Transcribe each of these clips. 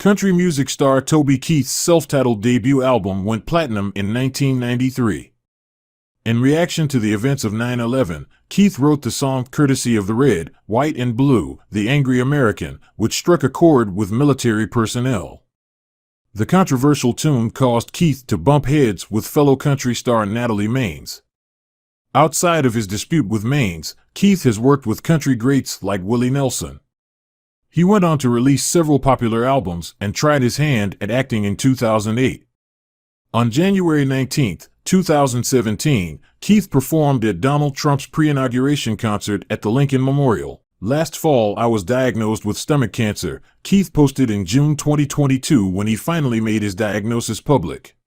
Country music star Toby Keith's self-titled debut album went platinum in 1993. In reaction to the events of 9/11, Keith wrote the song courtesy of the Red, White and Blue, the Angry American, which struck a chord with military personnel. The controversial tune caused Keith to bump heads with fellow country star Natalie Maines. Outside of his dispute with Maines, Keith has worked with country greats like Willie Nelson. He went on to release several popular albums and tried his hand at acting in 2008. On January 19, 2017, Keith performed at Donald Trump's pre-inauguration concert at the Lincoln Memorial. "Last fall I was diagnosed with stomach cancer," Keith posted in June 2022 when he finally made his diagnosis public.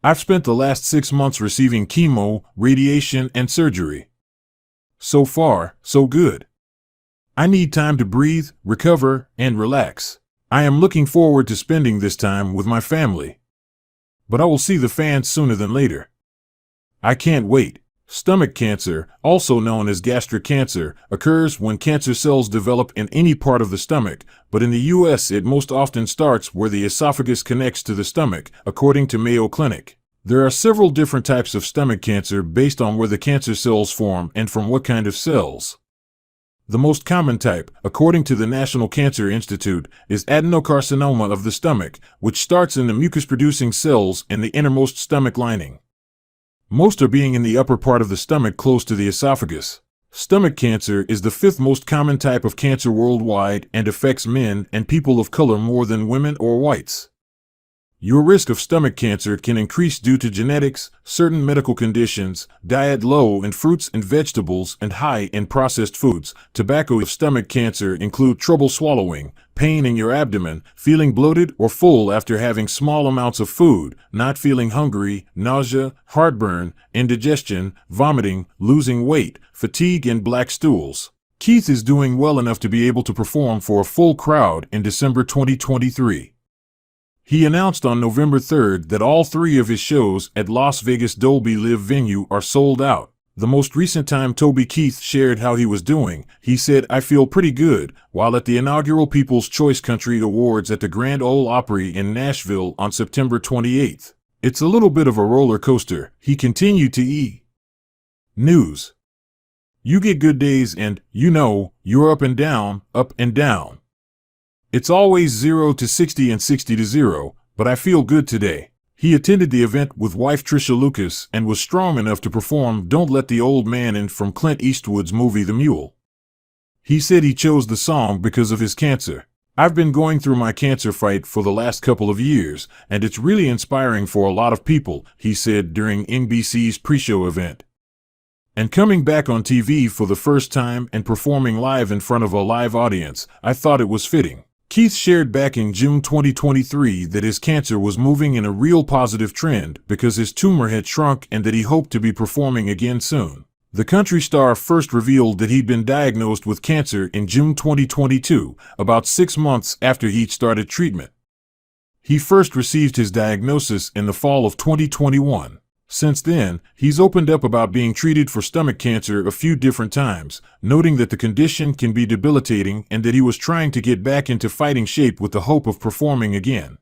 "I've spent the last 6 months receiving chemo, radiation, and surgery. So far, so good. I need time to breathe, recover, and relax. I am looking forward to spending this time with my family. But I will see the fans sooner than later. I can't wait." Stomach cancer, also known as gastric cancer, occurs when cancer cells develop in any part of the stomach, but in the U.S. it most often starts where the esophagus connects to the stomach, according to Mayo Clinic. There are several different types of stomach cancer based on where the cancer cells form and from what kind of cells. The most common type, according to the National Cancer Institute, is adenocarcinoma of the stomach, which starts in the mucus-producing cells in the innermost stomach lining. Most are being in the upper part of the stomach close to the esophagus. Stomach cancer is the 5th most common type of cancer worldwide and affects men and people of color more than women or whites. Your risk of stomach cancer can increase due to genetics, certain medical conditions, diet low in fruits and vegetables and high in processed foods. Tobacco of stomach cancer include trouble swallowing, pain in your abdomen, feeling bloated or full after having small amounts of food, not feeling hungry, nausea, heartburn, indigestion, vomiting, losing weight, fatigue, and black stools. Keith is doing well enough to be able to perform for a full crowd in December 2023. He announced on November 3rd that all 3 of his shows at Las Vegas Dolby Live venue are sold out. The most recent time Toby Keith shared how he was doing, he said, "I feel pretty good," while at the inaugural People's Choice Country Awards at the Grand Ole Opry in Nashville on September 28th. "It's a little bit of a roller coaster," he continued to E! News. "You get good days and, you're up and down, up and down. It's always 0 to 60 and 60 to 0, but I feel good today." He attended the event with wife Trisha Lucas and was strong enough to perform "Don't Let the Old Man In" from Clint Eastwood's movie The Mule. He said he chose the song because of his cancer. "I've been going through my cancer fight for the last couple of years, and it's really inspiring for a lot of people," he said during NBC's pre-show event. "And coming back on TV for the first time and performing live in front of a live audience, I thought it was fitting." Keith shared back in June 2023 that his cancer was moving in a real positive trend because his tumor had shrunk and that he hoped to be performing again soon. The country star first revealed that he'd been diagnosed with cancer in June 2022, about 6 months after he'd started treatment. He first received his diagnosis in the fall of 2021. Since then, he's opened up about being treated for stomach cancer a few different times, noting that the condition can be debilitating and that he was trying to get back into fighting shape with the hope of performing again.